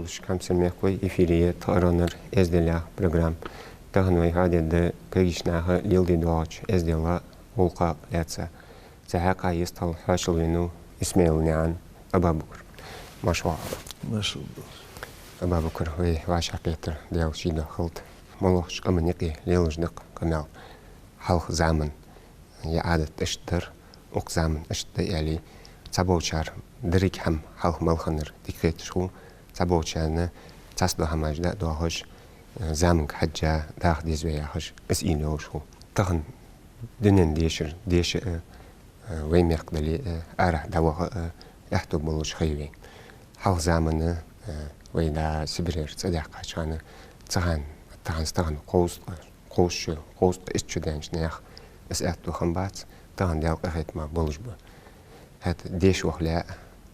болуш камсырмекой эфирие тыраныр эзделя программ. Тагынвай хадеде кагишнаха лилди дуач эздела волка леца. Захака естал хашылвину Исмаил Нян Абабукр. Машаллах. Абабукр вай ваша кетер дел шида хылт. Молохш амнеки лилждык канал. Халх заман я адат эштер ок заман эште яли цабочар дирик хам халх малханер дикет шу цабочаны цасдо хамажда доhoş zamın hacca dağ dizveya hoş es ino şu tağın dinen değişir ve mekdeli ara dava yahtub buluş xeyvi halk zamanı ve da Sibir sadaka çanı tağın qoğuş işçüden şneyah es ehtu xambat tağın dal qahitma buluş bu هات ديش وخلاء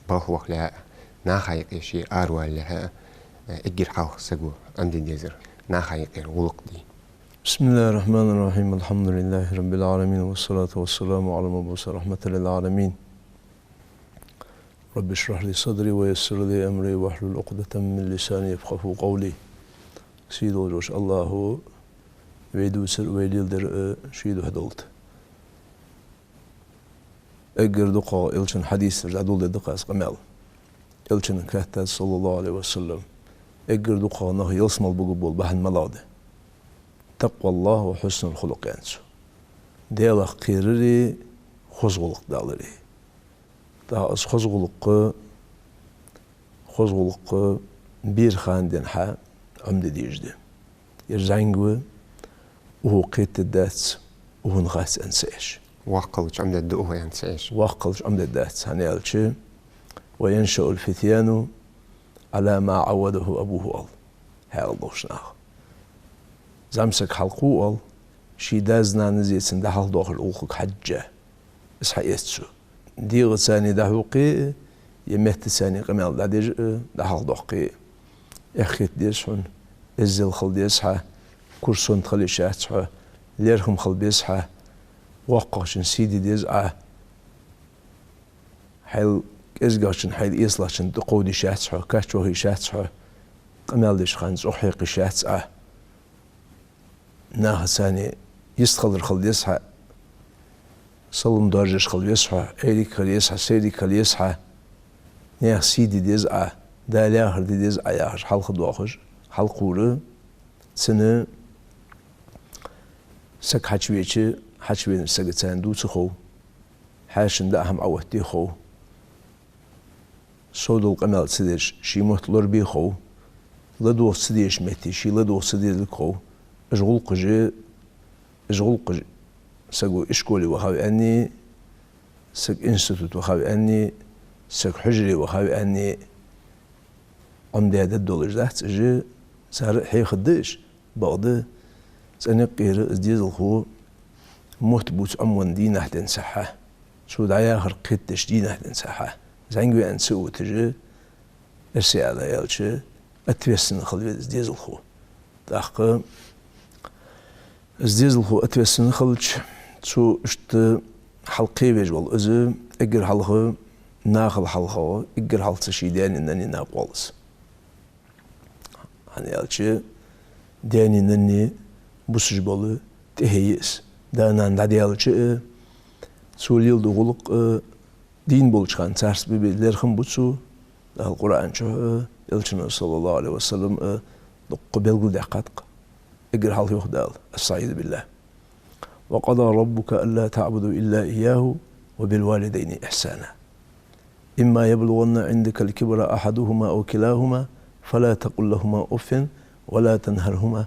باخ وخلاء ناخايق شي أروى لها إجر حاخ سجو عند الجزر ناخايق الغلق دي. بسم الله الرحمن الرحيم الحمد لله رب العالمين والصلاة والسلام على مبعوث رحمة للعالمين. رب اشرح لي صدري ويسر لي أمري واحلل عقدة من لساني يفقهوا قولي. سيدو جوش الله ويدو سر ويليلدر شيدو هدولت. اگر دقا الچن حدیث جدول دقا اسقمل الچن كهتا صلى الله عليه وسلم اگر دقا نه يسمل بقبول بهن ملاده تقوى الله وحسن الخلق ينسو ديلا قيرري خزغلق دالري دا از خزغلق bir خاندن حا عمد ديجده يرزعنقو وهو قيت الدات وهو نغاس انساش وقلش عمد الدؤه ينساش وقلش عمد الدات هنيالشي وينشأ الفتيان على ما عوده أبوه أل هاي الله شناخ زمسك حلقو أل شي دازنا نزيتسن ده حل دوخل أوخك حجة إسحا يستسو ديغ ثاني دهوقي يمهت ثاني قمال ده حل دوخي اخيت ديسحن ازل خل ديسحا كرسون تخلي شاتحا ليرخم خل بيسحا وقاشن سيدي ديزعه حيل ازقاشن حيل إيصلاشن تقودي شاتحه كاشوهي شاتحه قمالدش خانز أحيقي شاتحه ناها ثاني يستخل الخل يسحه صلم دارجش خل يسحه ايدي خل يسحه سيدي خل يسحه ناها سيدي ديزعه دا لاخر دي ديزعه ياخر حلق دواخش حلقوره سنه سك حجويتش حشوين سجتان دوت خو حاشن ده هم عوتي خو صودو القمال سديش شي مطلر بي خو لدو سديش متي شي لدو سديش خو اشغل قج سجو اشكولي وخاوي اني سك انستوت وخاوي اني سك حجري وخاوي اني عمدي هذا الدولار ذات جي صار حي خدش بعض سنة قير ازديز الخو موت بوت أمون دي نحن سحة شو دعيا خرقت تشدي نحن سحة زعنقو أنسو تجي أرسي على يالشي أتوسن خلوي ازديز الخو داخل ازديز الخو أتوسن خلوش شو اشت حلقي بيجوال أزو اقر حلقه ناخل حلقه اقر حلقه شيدان إنني ناقوالس hani yalçı deninin busuz bolu tehiyis danan dadiyalçı sulil duguluk din bolçkan çars bibiler khum butsu dal Qur'an ço yalçın sallallahu aleyhi ve sellem doqqu belgul daqat اقر hal yok dal estaizu billah ve qada rabbuka alla ta'budu illa iyyahu ve bil valideyni ihsana imma yablughanna indaka al-kibra ahaduhuma aw kilahuma فلا تقل لهما أف ولا تنهرهما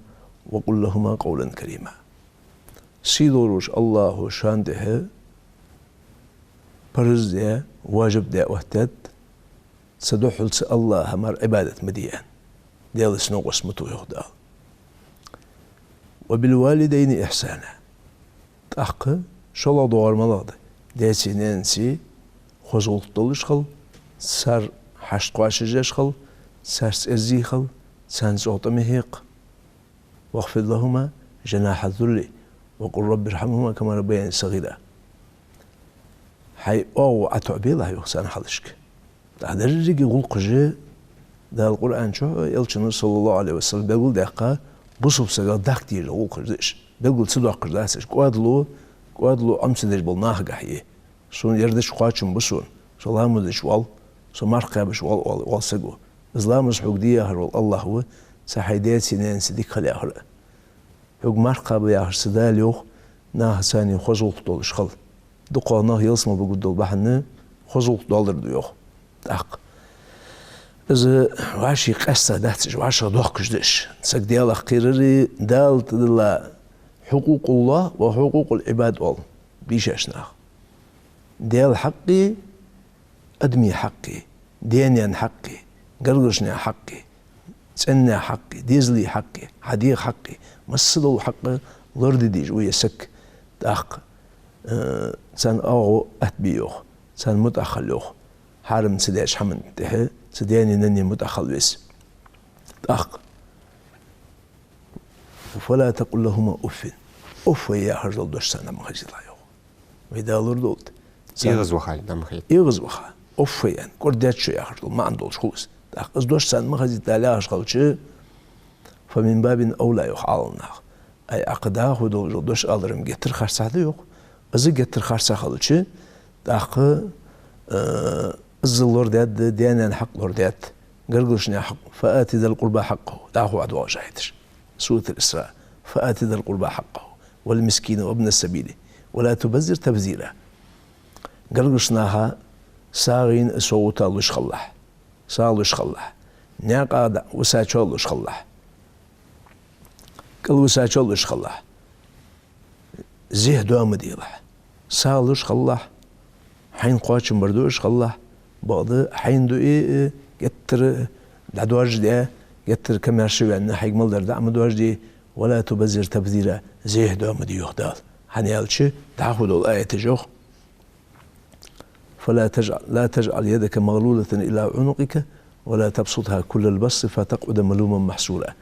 وقل لهما قولا كريما سيدوروش الله شانده برزديا واجب دعوتات سدوحل الله همار عبادة مديان ديال سنو قسمتو يخدا وبالوالدين إحسانا تحق شلا دوار ملاده ديسي ننسي خوزغلط دولشخل سار حشت قواشجاش خل سارس الزيخل سانس أوتمهيق واخفض لهما جناح الذل وقل رب ارحمهما كما ربياني صغيرا حي أو أتعبي الله يخسان حلشك هذا الرجل يقول قجي da Kur'an ço elçinin sallallahu aleyhi ve sellem begul dakika bu subsaga dak diye o kırdış. Begul sıda kırdas. Quadlu amseder bol nahgahi. Son yerde şu kaçın bu son. Salamı şu al. So marqa şu al sago. İslam'ız hukdiye har Allahu sahidiyet sinen sidik khalahır. Huk marqa bu yahsı da yok. Nah sani xozulq dol şal. Duqana yılsma bu dol bahne xozulq doldur diyor. Tak. إذا واشي قصة داتش واشي دوخ كجدش سك ديال قرري دال تدلا حقوق الله وحقوق العباد أول بيشاشنا ديال حقي أدمي حقي دينيان حقي قرقشنا حقي تسنى حقي ديزلي حقي حديق حقي مسلو حقي لرد ديج ويسك داق سان أغو أتبيوخ سان متأخلوخ حارم سداش حمن تهي سدياني نني متخلص أخ فلا تقل لهما أف يا هرجل دوش سنة مخجل يوم وإذا لردولت يغز وخال دم خيط يغز وخال أف يعني كردات شو يا هرجل ما عندوش خوس أخ إز دوش سنة مخجل تالا أشغل شو فمن باب أولى يخالنا أي أقداه ودول دوش ألرم جتر خرسة يوم إز جتر خرسة خلل شو أخ الزلور ديت ديانا حق لور ديت قرقشنا حق فآتي ذا القربى حقه دعوه عدو جاهدش سورة الإسراء فآتي ذا القربى حقه والمسكين وابن السبيل ولا تبذر تبذيرا قرقشناها ساغين صوتا لش خلح سالش خلح ناقا وساچول لش خلح كل وساچول لش خلح زيه دوام ديله سالش خلح حين قاچم بردوش خلح بعض حين دو يتر دعواج ده يتر كمرشي وأن حجمل در دعم دواج دي ولا تبذر تبذيرا زيه دوام دي يهدال حنيالش تعهد الآية جوخ لا تجعل يدك مغلولة إلى عنقك ولا تبسطها كل البسط فتقعد ملوما محسورا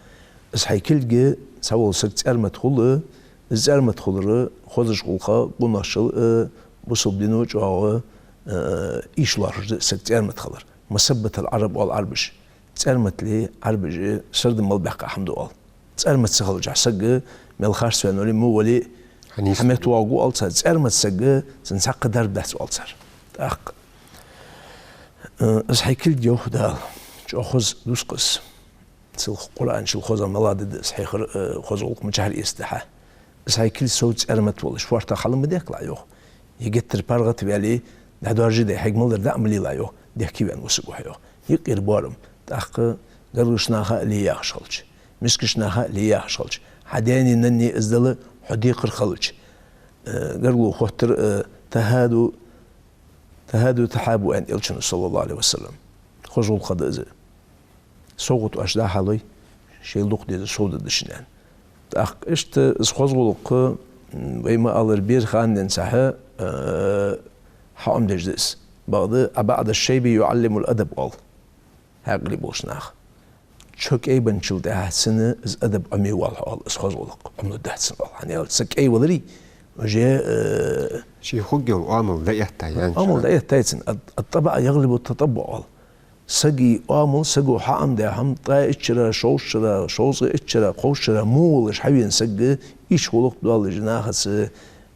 اسحي كل جي سوال سكت أرمت خل خذش قلقا قناشل بصب دينوج أو إيشلار سكتيرمت خلر مسبة العرب والعربش تسألمت لي عربج سرد ملبقة حمد الله تسألمت سخل جحسق ملخارس فانولي مو ولي حميت واقو ألصار تسألمت سق سنساق درب دهس ألصار تأق أصحي كل جو دال جو خوز دوسقس سل قرآن شل خوزا ملادد أصحي خوزولك مجهر يستحى أصحي كل صوت تسألمت والله شوارتا خلم بديك لا يوخ يقتر بارغت بيالي دعواج ده حجمل در دعم لي لا يوخ ديكي بان وسقوح يوخ يقير بارم تأق قرقشناها لي يخشلش مسكشناها لي يخشلش حداني نني ازدل حديق الخلش قرقو خطر تهادو تحابو أن إلشن صلى الله عليه وسلم خزول قدازة صوت أشداح علي شيء لوق دي صوت دشنان تأق اشت خزولق ويما ألر بير خان ننسحه حام دجدس بعض الشيء يعلم الأدب قال هاقلي بوشناخ شوك أي بنشل ده سنة إز أدب أمي والحال إز خزولق أمنو ده سنة يعني سك أي ولري وجاء شي خجل وعمل ده يحتاج عمل ده يحتاج الطبع يغلب التطبع سجي عمل سجو حام ده هم طا إتشرا شوز إتشرا قوشرا مولش حبين سج إيش خلق دوال جناح س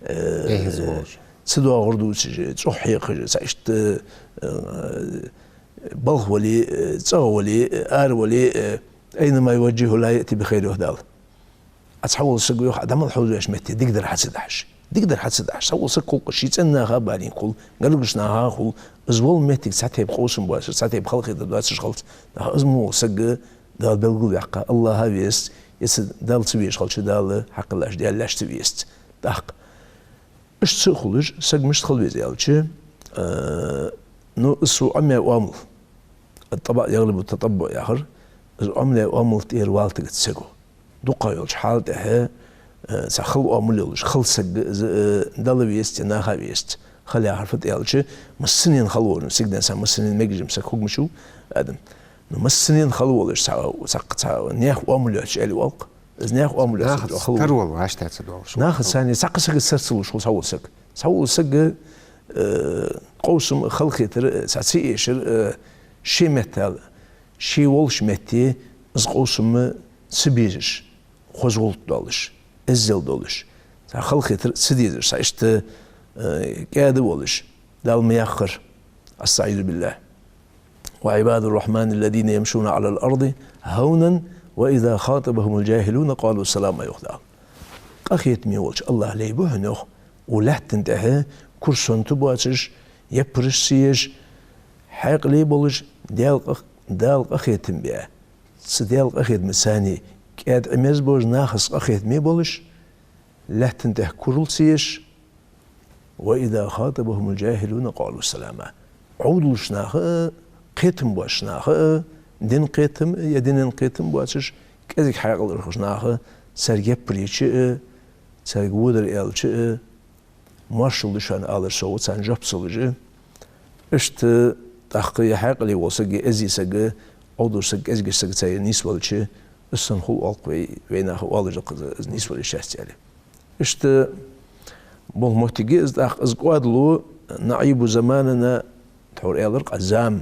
إيه زوج سدوا غردو سجى صحي خج سعشت بلغ ولي صغ ولي آر ولي أينما يوجهه لا يأتي بخير وهدال أتحول سجوا عدم الحوز إيش متى تقدر حتسدحش سووا سكوا قشيت أنها بعدين قول قالوا قول أزول متى ساعتها بقوسم بواسر ساعتها بخلق دواسر خلط أزمو سجى دال بلغوا يحق الله هاويست يس دال تبيش خلش دال حق الله دال لاش تبيست دق إيش تخلج سج مش تخلي زيالشة نو السوء عمي وامل الطبع يغلب التطبع ياخر عملة وامل تير والتك تسجو دقة يلش حال ده سخل وامل يلش خل سج دال بيست ناها بيست خلي عرفت يلش مسنين خلون سجدنا سام مسنين مجرم سكوك مشو آدم نو مسنين خلولش سقط نيح وامل يلش علي والق ناخ وامل ناخ ترول وعاش تاتسدور ناخ ثاني سق سرسل شو سوول سق قوسم خلقي ساسي شر شيمتال شي ولش متي زقوسم سبيجش خوزولت دولش ازل دولش خلق يتر سديدر سايشت قاعد ولش دال مياخر استعيذ بالله وعباد الرحمن الذين يمشون على الارض هونا واذا خاطبهم الجاهلون قالوا سلاما يخدع اخيت ميولش الله لي بهنوخ ولحتن ده كرسون تبواتش يبرش سيش حق لي بولش دال اخيتم بيا سدال اخيت مساني قاعد امز بوج ناخص اخيت مي بولش لحتن ده كرل سيش واذا خاطبهم الجاهلون قالوا سلاما عودل شناخ قيتم بوشناخ دين قيتم يدين قيتم بواتش كذيك حق الرخشناخ سرجب بريتش سرجودر الچ مارشال دشان alır soğut sen japsılıcı işte tahqiye haqli olsa ki ezisege olursa ezgisege çay nisvalçı ısın hul alqı ve nahu alıcı kız nisval şahsiyeli işte bu muhtigi az qadlu naibu zamanına tur alır qazam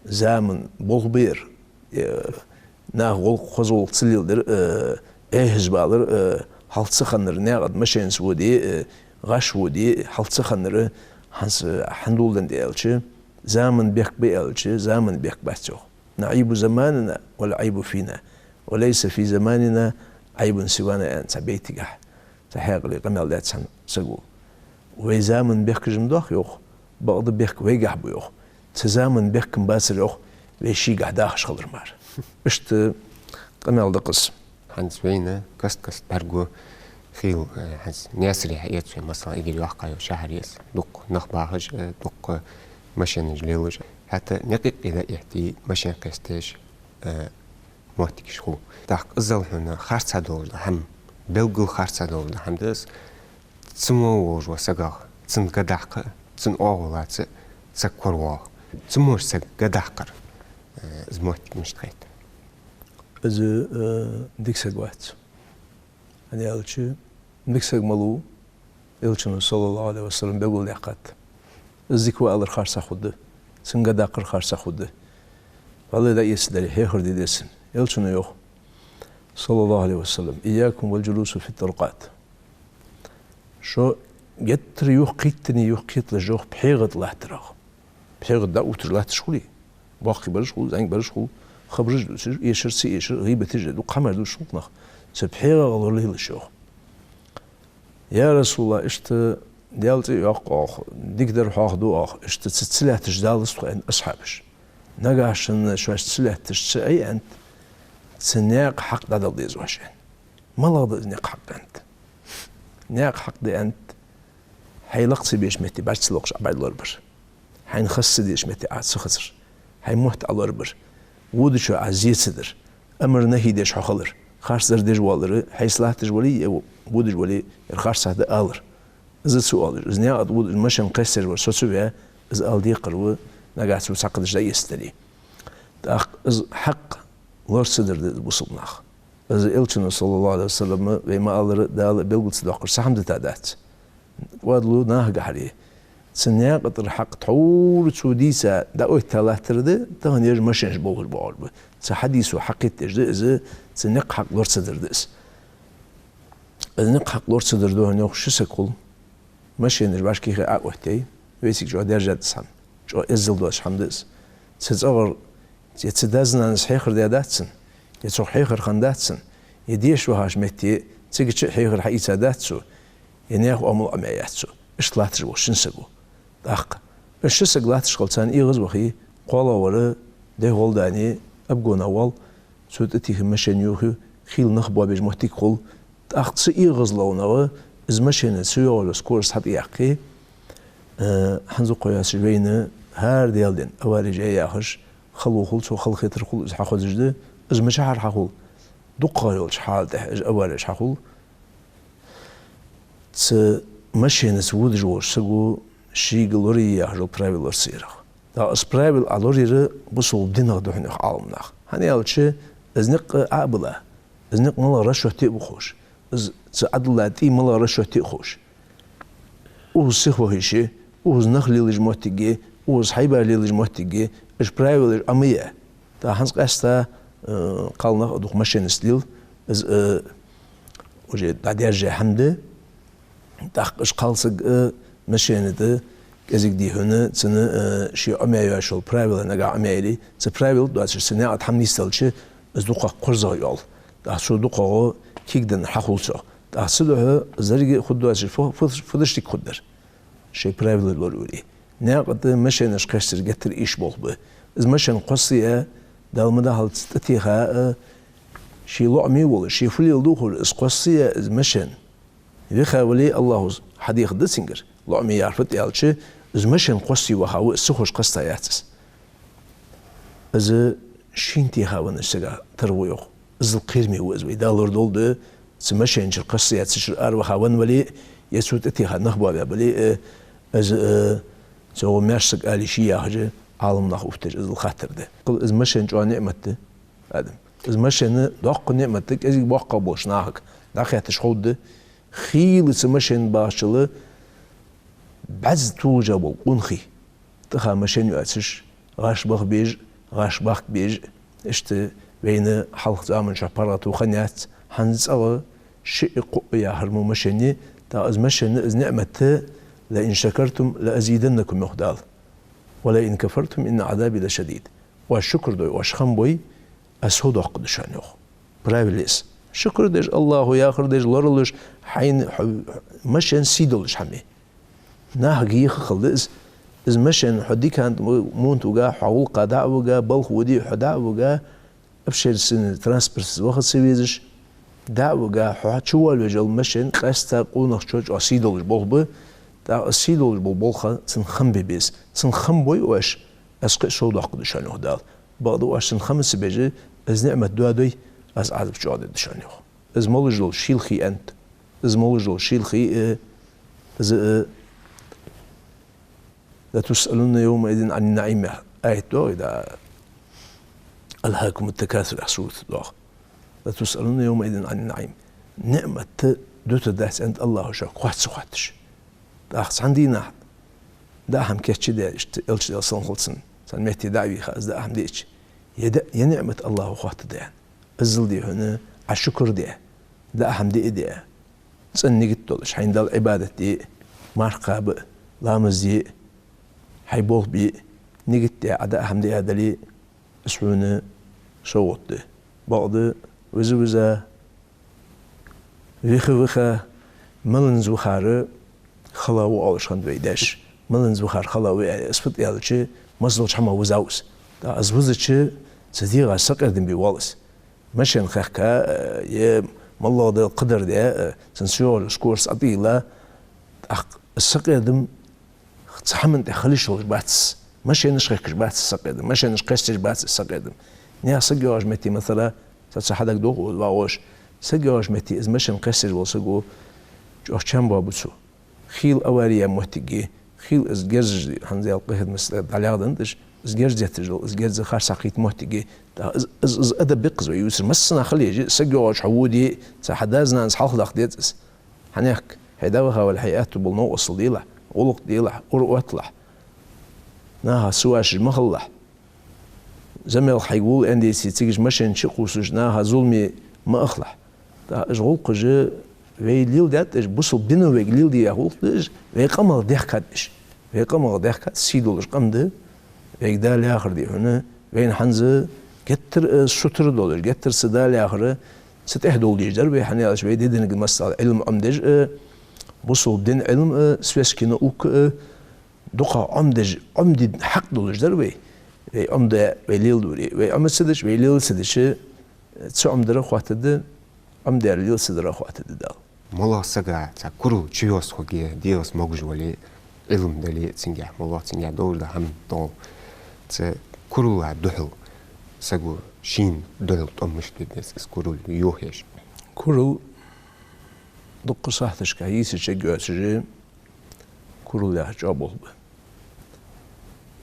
zaman bolbir nahul qozul çildir ehzbalar haltsıxanır ne qad meşen sudi غاشودي حلت خنره حنس حندولن ديالشي زمن بيك بيالشي زمن بيك باتشو نعيب زماننا والعيب فينا وليس في زماننا عيب سوانا أنت بيتجح تحقق لي قمل لا تسن سقو وزمن بيك جمدوخ يوخ بعض بيك ويجح بيوخ تزامن بيك مباسر يوخ ويشي قعداخش خضر مار اشت قمل دقص حنس بينا كست برجو خيل حس ناسري حقيقة في مثلا يجي الواقع وشهر يس دق نخباهج دق مشان جليلج حتى نقيق إذا يحتي مشان قستاش موتيك شخو داق أزل هنا خارصة دول هم بلغل خارصة دول هم دس تسموج وسجع تسن قداق تسن أولات سكروا تسموج سجداقر زموتيك مش تغيت از ديك سجوات أنا ألشي مكسر ملو ألشنا صلى الله عليه وسلم بقول يقات الزكوة على الخارسة خده سنجد أقر خارسة خده والله لا يسدري هي خردي دسن ألشنا يوه صلى الله عليه وسلم إياكم والجلوس في الطرقات شو يتر يوه قيتني يوه قيت لجوه بحيغة الله تراغ بحيغة دا أوتر الله تشغلي باقي برشغل زنگ برشغل خبرج يشر سي يشر غيبة تجد وقمر دو شغلنا سبحيغة غلولي لشوه يا رسول الله اشت ديالتي يقاخ ديقدر حاخدو اخ اشت تسلح تجدالس وان اصحابش نقاشن شواش تسلح تشتعي انت تسنياق حق دادل ديز واشين ما لغض نيق حق انت نيق حق دي انت حيلقصي بيش مهتي باش تسلوقش عباد الاربر حين خص ديش مهتي عاد سخسر حين مهت على الاربر ودشو عزيز صدر امر نهي ديش حخلر خارسر دجوالرı hayslah dejwali bu dejwali خارسه ده alır iz sualır iz ne ad bu meşen qesser var sosu ve iz aldi qırı nagasu saqdış da yesteli da iz haq lorsidir bu sulnaq iz elçin sallallahu aleyhi ve sellem ve ma alır da bilgısı da qırsa hamd tadat wadlu nah gahri سنيا قطر حق طول سوديسا دا اوتالاترده دا نير مشنج بول بول سحديث حقيت اجز سنق حق لور صدردس نق حق لور صدردو نيو شسكول مشنج باشكي اقوتي ويسك جو درجه سن جو ازلدوش حمدس تزغر يتدازن صحيخر داتسن يتروح حيخر خنداتسن يديش وهاش متي تيجي حيخر حيتا داتسو ينيخ امل امياتسو اشلاتر وشنسغو داق الشسق لا تشغلتان إيغز وخي قولا ورا ده هول داني أبقون أول سوتتيه مشان يوخي خيل نخبوا بيج محتيك خل داق تسي إيغز لونوا إز مشان سيو ولا سكورس حد يحقي حنزو قياس جوينة هار ديالدين أواري جاي ياخش خلو خل سو خل خيتر خل إز حاخد جده إز مشاعر حاخل دقا يولش حال ده إز أواري حاخل تس مشان سود جوش سقو شي قلوري يحجل برايبل ورسيرخ دا اس برايبل علوري بصول دينغ دوحنخ عالمنخ هاني ألشي ازنق عابلا ازنق ملا رشوه تي بخوش از عدلاتي ملا رشوه تي خوش اوز سيخوه هيشي اوز نخلي لج موتيجي اوز حيبا لج موتيجي اش برايبل امية دا هنس قاستا قالنا دوخ مشين ستيل از وجه دادير جه حمده داقش قالسق مشين ده كذيك دي هنا تنا شي عمايا شو برايفل نجا عمايلي ت برايفل دو أشر سنة أتحمل يستلش از دوخ قرزة يال دا شو دوخ كيكدن حقولش دا سلوه زرقي خد دو أشر فدشتك خدر شي برايفل الورولي ناقد مشينش كشتر جتر إيش بولبه از مشين قصية دالمدا هالت تتيها شي لعمي ولا شي فليل دوخل از قصية از مشين يخاولي الله حديق دسنجر لعمي يعرفت يالش از مشين قصي وهاو سخوش قصتا ياتس از شينتي هاون السجا ترويق از القيرمي وزوي دالور دولد سمشين شر قصي ياتس أروح هاون ولي يسوت تتيها نخبوا بلي از سو ماشك على شيء حاجة عالم نخوفتش از الخاطر ده قل از مشين جو نعمته آدم از مشين دق نعمتك از يبقى بوش ناهك داخيتش خود خيل سمشين باشله بعز توجب قنخي تخا مشين يأتش غاش بخ بيج غاش بخ بيج اشت بين حلق زامن شبارات وخنيات حنز أو شيء قوية هرمو مشيني تا از مشين از نعمته لئن شكرتم لأزيدنكم مخدال ولئن كفرتم إن عذابي لشديد والشكر دوي واشخم بوي أسهود أقد شانيوخ برايفليس شكر ديج الله ياخر ديج لورلش حين مشين سيدولش حمي ناهجي خلص إز مشين حدي كانت مونتوجا حول قداوجا بلخ ودي حداوجا أبشر سن ترانسبرس وقت سويزش داوجا حشوال وجل مشين قاستا قونخ شوج أسيدولش بولبه دا أسيدولش بولبولخا سنخم بيبيس سنخم بوي واش أسقط شو داقد شانيوخ دال بعض واش سنخم سبيجي از نعمة دوادوي از عذب جاد شانيوخ از مولجل شيلخي أنت از مولجل شيلخي از لا تسألون يومئذ عن النعيم آية دو إذا ألهاكم التكاثر أحسوث دو لا تسألون يومئذ عن النعيم نعمة دوت داس عند الله شاك قوات سقاتش داخس عندنا دا هم كتش دا إلش دا صن خلصن سن مهتي دعوي خاز دا هم ديش يا نعمة الله قوات دا الزل دي هنا عالشكر دي دا هم دي سن نيجت دولش حين دا العبادة دي مارقاب لامز دي حيبوغ بي نيجت دي عدا هم دي هذا لي اسمونه صوت دي بعض وزا ويخا ملنز وخاره خلاو أولشان بيداش ملنز وخار خلاو اسفت يالشي مزلش حما وزاوس دا ازوزتش صديقة سقردن بيوالس مشان خاكا يا مالله دا القدر دا سنسيول سكورس أطيلة السقردن تحمل تخليش باتس ماشي نشخك باتس سقدم ماشي نشقستش باتس سقدم نيا سجوج متي مثلا تصحدك دوغ واوش سجوج متي از ماشي نقستش وسجو جو كم بابوسو خيل اوريه محتجي خيل از جرج هنزي القهد مثل داليادنش از جرج تجو از جرج خار سقيت محتجي از ادب بقز ويوسر مسنا خلي سجوج حودي تصحدازنا نصحخ دقديتس هناك هيداوها والحياه بالنو وصل ديله ولق ديلح ورقتلح ناها سواش مخلح زميل حيقول عندي سيتيجش مشين شقوسش ناها ظلمي ما أخلح تا أشغل قجة ويليل دات إش بصل بينو ويليل دي يقول إش ويقمر ضحكتش ويقمر ضحكت سيدولش قمده ويقدر لآخر دي هنا وين حنزة جتر شطر دولش جتر سدا لآخر ستهدول ديجر ويحني على شوي ديدن المسألة علم عمدج بصل بدين علم سويسكينا أوك دقة عمد حق دولش دروي عمد ويليل دوري وعمد سدش ويليل سدش تسو عمدرا خواتد عمد ويليل سدرا خواتد دال مالا سجع تكرو تشيوس خوجي ديوس مججولي علم دلي تنجح مالا تنجح دول ده هم دول تكرو عدحل سجو شين دول طمش تدس كرو يوهش كرو دق صحتش كهيس شجع شجع كرو له جابه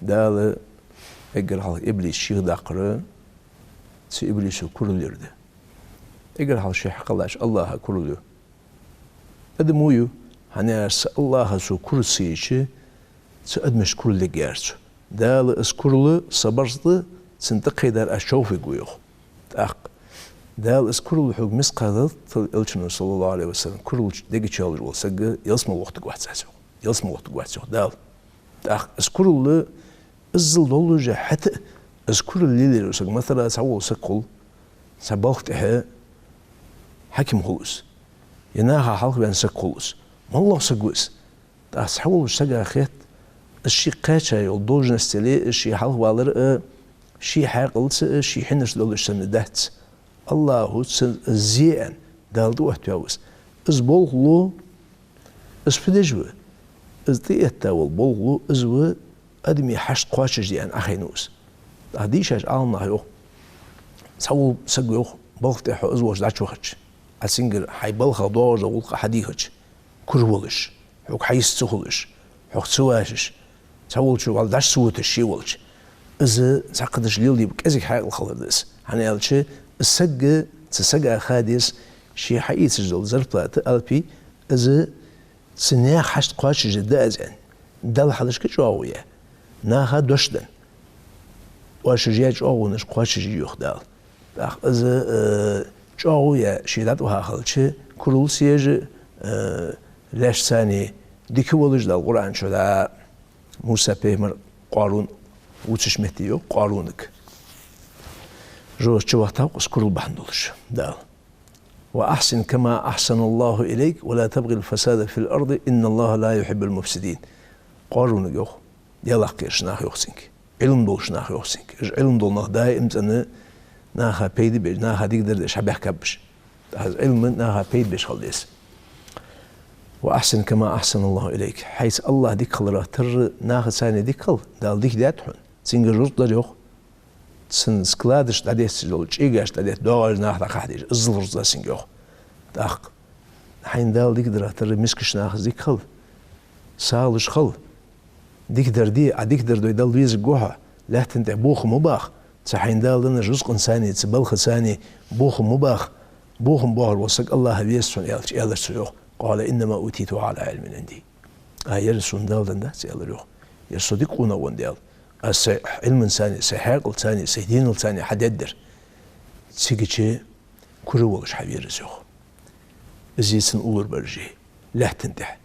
دال اگر حال ابليس شيخ دقره سي ابليس كرو لرده اگر حال شيخ قلاش الله كرو له ادمويو هني الله سو كرسي شي سأدمش كرو لجارش دال اس كرو صبرت سنتقي دار أشوفي قويخ تأق دال إس كل حق مسقادة الشنو صلى الله عليه وسلم كل دقي شالج والسجى يسمع وقت واحد ساسو يسمع وقت واحد ساسو دال تأق إس كل الزل دولجة حتى إس كل اللي رسق مثلا سووا سقول سباقتها حكم خلص يناها حلق بين سقولس ما الله سقوس تأس حول سجى خيط الشيء قاتشة يولدوج نستلي الشيء حلق والر شيء حاقلت شيء حنش دولش سندات الله زين دالدو احتواس از بولغلو از فدجو از ديتا والبولغلو ازو ادمي حشت قواشج ديان اخينوس هديشاش عالنا يو سوو سقو بلغت احو ازواج داتشو خدش اسنجر حي بلغ دوج ولق حديخش كرولش حوك حيستخلش حوك تسواشش سوول شو قال داش سوت الشي ولش از ساقدش ليلي بكازك حاجه الخلدس هنالش السجى تسجى خادس شي حقيقي سجل زرطات البي از سنيا حشت قواش جدا ازن دل حدش كجاويه ناها دوشدن واش جيج اونش قواش جي يخدال از جاويه شيدات وها خلش كرول سيج لاش ثاني ديكولج دال القران شدا موسى بيمر قارون وتشمتيو قارونك جو وقتها اسكروا بحندولش دال وأحسن كما أحسن الله إليك ولا تبغي الفساد في الأرض إن الله لا يحب المفسدين قارون يوخ يلا قيرش ناخ يوخسينك علم دولش ناخ يوخسينك علم دول ناخ دائم أنا ناخا بيدي بيش ناخا ديقدر ديش حبه كبش علم ناخا بيد بيش خلديس وأحسن كما أحسن الله إليك حيث الله ديك خلرا تر ناخ ثاني ديك خل دال ديك داتحون سنجر رزق يوخ سن سكلادش تاديس لولج إيجاش تاديس دوغاج ناخ تاخديش الزل رزق سنجوخ تاق حين دال ديك درا تر مسكش ناخ ديك خل سالش خل ديك در دي عديك در دوي دال ويز جوها لا تنتع بوخ مباخ تحين دال دنا رزق إنساني تبلخ ثاني بوخ مباخ بوخ مباخ وسق الله بيسون يالش يوخ قال إنما أوتيته على علم عندي يرسون دال دنا سيالش يصدقون وندال علم ثاني سحاق ثاني سدين ثاني حددر سيجي كرولش حبير زوخ زيسن أول برجي لا تندح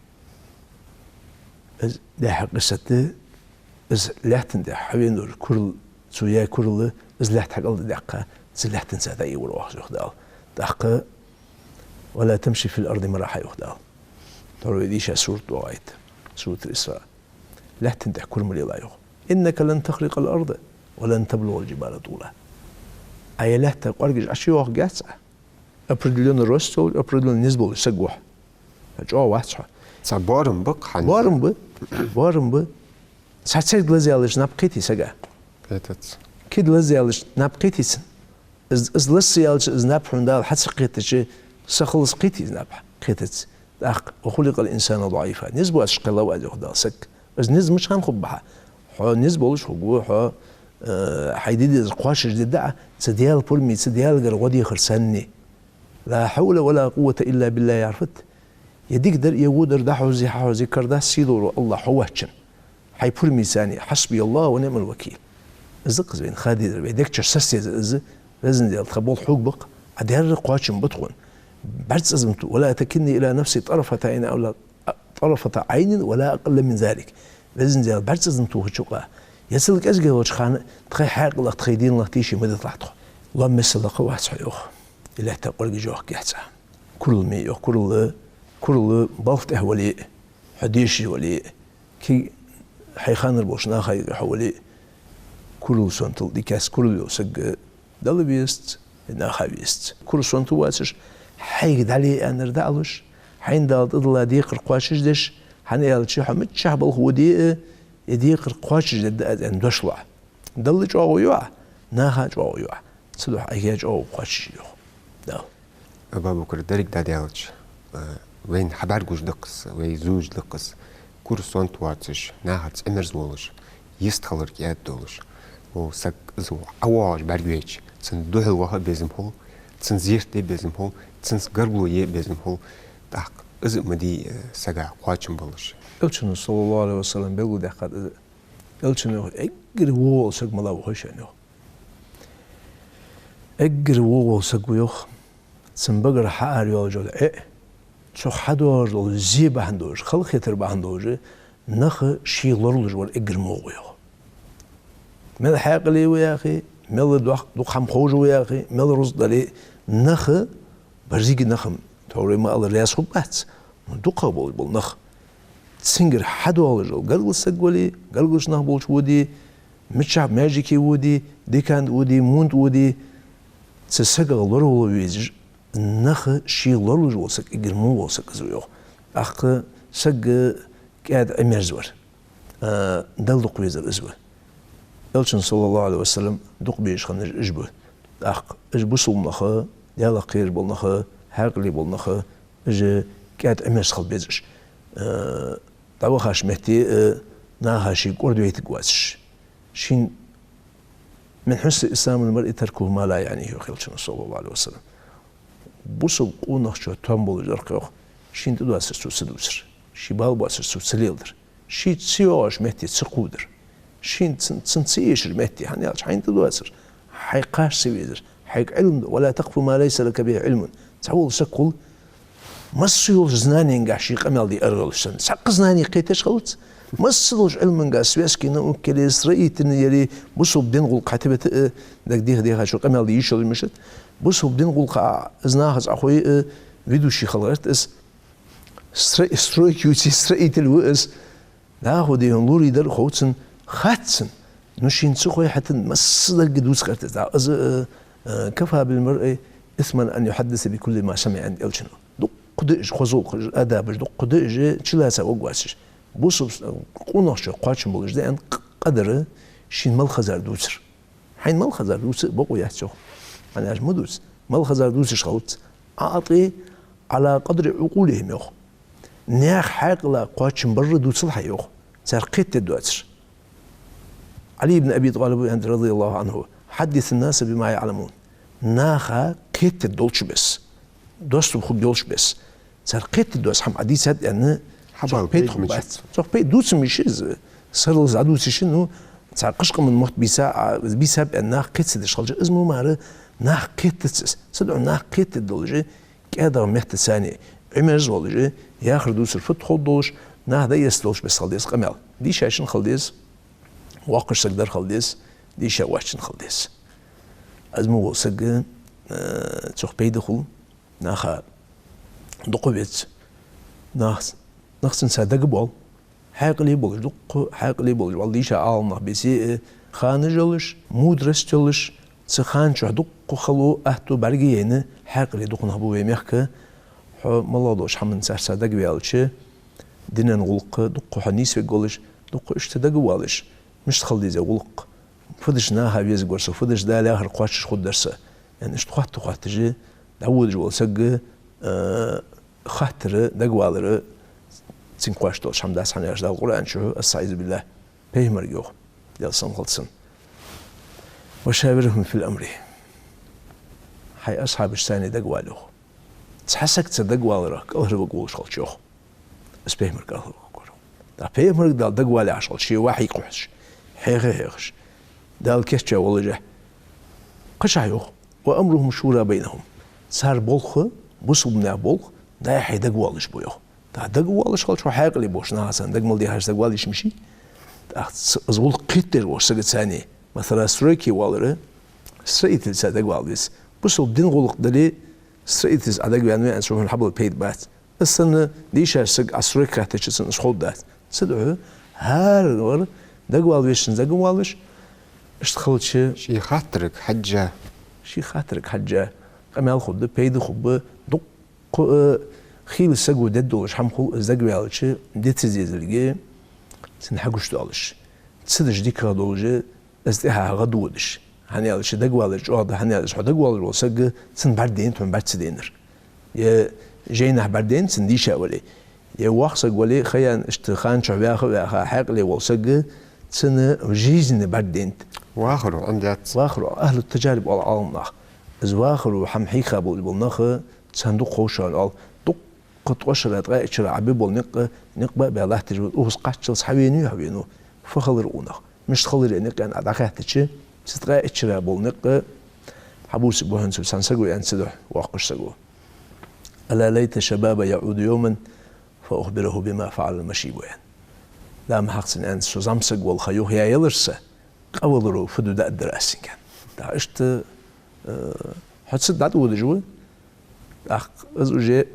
لا قصته لا تندح حبير نور كرل سويا كرل لا تحقل دقة لا تنسى ذي وروح زوخ دال دقة ولا تمشي في الأرض مرحا يخدال ترى ديش سورة وعيت سورة الإسراء لا تندح كل مري لا يخ إنك لن تخرق الأرض ولن تبلغ الجبال طولها أي لا تقارج أشياء جاتسة أبردلون الرستول أبردلون نسبة لسجوح أجوا واسعة صبارم بق حن بارم ب ساتسيد لزيالش نبقيتي سجا كتت كيد لزيالش نبقيتي سن إز لسيالش إز نبحون دال حتى قيتش سخلص قيتي نبح قيتت أخ وخلق الإنسان ضعيفا نسبة أشقى الله وأجه دال سك إز نسبة مش هنخبها حو نسبة لش حقوق حو حيديد قواش جديدة سديال بولمي سديال غرودي خرسني لا حول ولا قوة إلا بالله يعرفت يديك در يودر ده حوزي كرده سيدور الله حوهشن حي بولمي ثاني حسبي الله ونعم الوكيل الزق زين خادي در بيدك تشسسي إز لازم ديال تقبل حقوق بق عدير قواشن بتخون برز أزمته ولا تكني إلى نفسي طرفة عين أو طرفة عين ولا أقل من ذلك لازم ديال برز أزمته هشوقه يسلك أزجل وش خان تخي حاق الله تخي دين الله تيشي مدة طلعته الله مثل قوة صحيح إلا تقول جوه كيحسا كل مي كل بلط ولي حديشي ولي كي حيخان البوشنا خي حولي كل سنتل ديكاس كل يوسق دل بيست ناخا بيست كل سنتو واسش حيقد عليه أن ردعلش حين دال الله ديق القواشش دش حنيال شي حمد شعب الهودي يديق القواش جدا أن دشلع دل جاو يوع ناها جاو يوع صدق أيه جاو قواش يوع ده أبا بكر دارك داديالش وين حبار جوج دقس وين زوج دقس كورسون تواتش ناها تأمرز ولش يستخلر كيات دولش وسك زو عواج برجيش تن دوه الواحد بيزم هو تن زيرت بيزم هو تن قربلو يه بيزم هو دق إذا مدي سجع قواشم بلش Elçinin sallallahu aleyhi ve sellem belli dikkat Elçinin egri wol sök mala hoşanyo اجر وول سقويخ سنبقر حار يوجل شو حدور دول زي بهندوج خلق يتر بهندوج نخ شي لرلج ور اجر موغيو مل حاقلي ويا اخي مل دوق خم خوج ويا اخي مل رز دلي نخ برزيق نخم توري ما الله رياس خبات دوقه بول نخ تسنجر حدولج قلق سقولي قلقش نه بولش ودي متشعب ماجيكي ودي ديكاند ودي مونت ودي تسقل لرولو ويج نخ شي لرلج وسك اجر مو وسك زويو اخ سق قاعد امرزور دل دق ويزر ازور الشن صلى الله عليه وسلم دق بيش خنج اجبه اخ اجبو صومنخ يلا خير بولنخ حقلي بولنخ اج قاعد امرز خل بيزش دعوة خاش مهتي ناهاشي قردويت قواسش شين من حسن الإسلام المرء تركه ما لا يعنيه خلشنا صلى الله عليه وسلم بوسو قونخ شو تنبول جرقيوخ شين تدواسر سو سدوسر شي بالبواسر سو سليلدر شي تسيوش مهتي تسقودر شين تنسيش المهتي هنيالش حين تدواسر حيقاش سويدر حيق علم ولا تقف ما ليس لك به علم تعول سقل مسيول زناني نقع شي قمال دي أرغلشن ساق زناني قيتش غلط مسلوش علم نقع سويسكي نوكل إسرائيل يلي بوسو بدين غلق حتبت داك ديها شو قمال دي يشل مشت بوسو بدين غلق زناهز أخوي فيدو شي خلقت اس إسرائيل الوئس ناخو دي هنلوري در خوتسن خاتسن نشين سخوي حتى مسل القدوس قرتز از كفى بالمرء إثما أن يحدث بكل ما سمع عند الجنو قدش خزوق أدابش قدش چلاسا وقواسش بوسوس قوناش قاچم بولش ده قدر شين مال خزار دوسر حين مال خزار دوس بقوا يحتشو أنا أش مدوس مال خزار دوسش خلط أعطي على قدر عقولهم يخ ناخ حاقلا قاچم بر دوس الحيوخ سرقيت الدوسر علي بن أبي طالب رضي الله عنه حدث الناس بما يعلمون ناخا قيت الدولش بس دوست بخود بيولش بس سرقيت دوست هم عدي سد يعني حبا بيت خبات صح بيت دوس مش سرل زادوس شنو تعقشق من موت بيساب أنها قيت سدش خلج اسمه ماره ناخ قيت سدع ناخ قيت الدولجة كذا مهت ثاني عمز والجة ياخر دوس الفت خود دولش ناخ ده يستولش بس خلديس قمال دي شاشن خلديس واقش سقدر خلديس دي شواشن خلديس أزمو وسق تشوف بيدخل ناخا دقوبيت ناخسن سادق بول حاقلي بولش دق حاقلي بولش والديشا عالم بيسي خانجلش مودرستلش تخان شو دق خلو أهتو برجينه حاقلي دق نهبو يميخك ملادوش حمن سادق بيالش دينا نغلق دق حنيس بيقولش دق اشتدق والش مش تخلي زي غلق فدش ناها بيز قرص فدش دا لاخر قواتش خد درسه يعني اشتقات تجي داود جوال سق خاطر دقوالر تنقاش دوش هم داس حنياش دا القرآن شو استعيذ بالله بيهمر يو يلسن خلصن وشاورهم في الأمر حي أصحاب الثاني دقوالو تحسك تدقوالرك أهرب قولش خلشوخ بس بيهمر قالوا دا بيهمر دال دقوالي عشل شي واحد يقوحش هيغش دال كيش والله جه قشعيوخ وأمرهم شورى بينهم صار بولخ بوسبنا بولخ دا حيدق والش بويو دا دق والش خلش حاق لي بوش ناسن دق مال دي هاش دق والش مشي ازول قيتر وسق ثاني مثلا سريكي والره سريت دق والس بوسب دين غلق دلي سريت ادق يعني ان شو الحبل بيد بات السنه ديش سق اسريكا تشسن خود دات سدعو هار دق والش دق والش اشتخلت شي خاطرك حجة شي خاطرك حجة قمال خد بيد خب دق خيل سقو ددوش حمخو زقو علش ديت زيزلجي سنحقوش دالش تسدش ديك دولجه استها غدودش هني علش دقو علش عاد هني علش دقو علش وسق سن بردين تم برد سدينر يا جينا بردين سنديش اولي يا واخسق ولي خيان اشتخان شعبيا خا حق لي وسق سنه جيزن بردين واخرو عندات واخرو اهل التجارب والعالم ناخ از واخرو حمحيخه بالناخ صندوق خوشان al دق وشرات غا اتشرا عبي بول نقبا بالله تجود اوس قاتشل حوينو فخلر اونخ مش خلر انك ان اداخه تشي ستغا اتشرا بول نق حبوس بوهن سلسان سقو ينسدح وقش سقو ألا ليت شباب يعود يوما فأخبره بما فعل المشيب وين لا محقسن أن سوزامسق والخيوخ يا يلرسه قولرو فدو دا الدراسين كان دا اشت حدثت داد ودجوه أخ أزوجي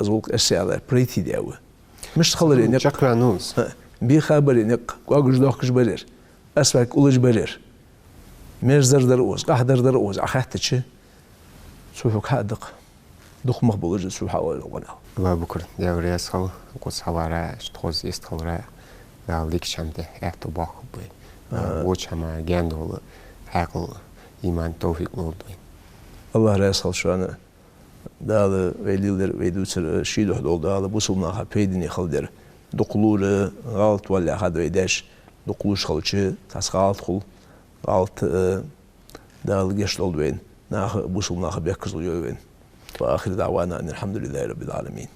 أزولك السيارة بريتي ديوه مش تخلري نق شكرا نوز بي خبري نق قاقش دوقش برير أسفاك أولج برير مير زردر أوز قحدر أوز أخاتتش سوفك هادق دق مقبول جد سوف حوالي الغناء وبكر ديو ريسخل قص حوارا اشتخوز يستخلرا داليك شمده اعتو باخو بي وچ هما جاندول عقل إيمان توفيق لولدوين الله ريسخل شوانا داlı veliler veydusur şidoh dol dağlı bu sulnaha peydini xalder doqulur galt valla hada edeş doquluş xalçı tas galt xul galt dağlı geç olduyn nah bu sulnaha bekizliyor wen ve ahir davana elhamdülillahi rabbil alamin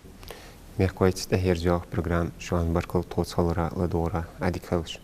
Merkwijt de heer program şu an barkal tot salra ladora adikalış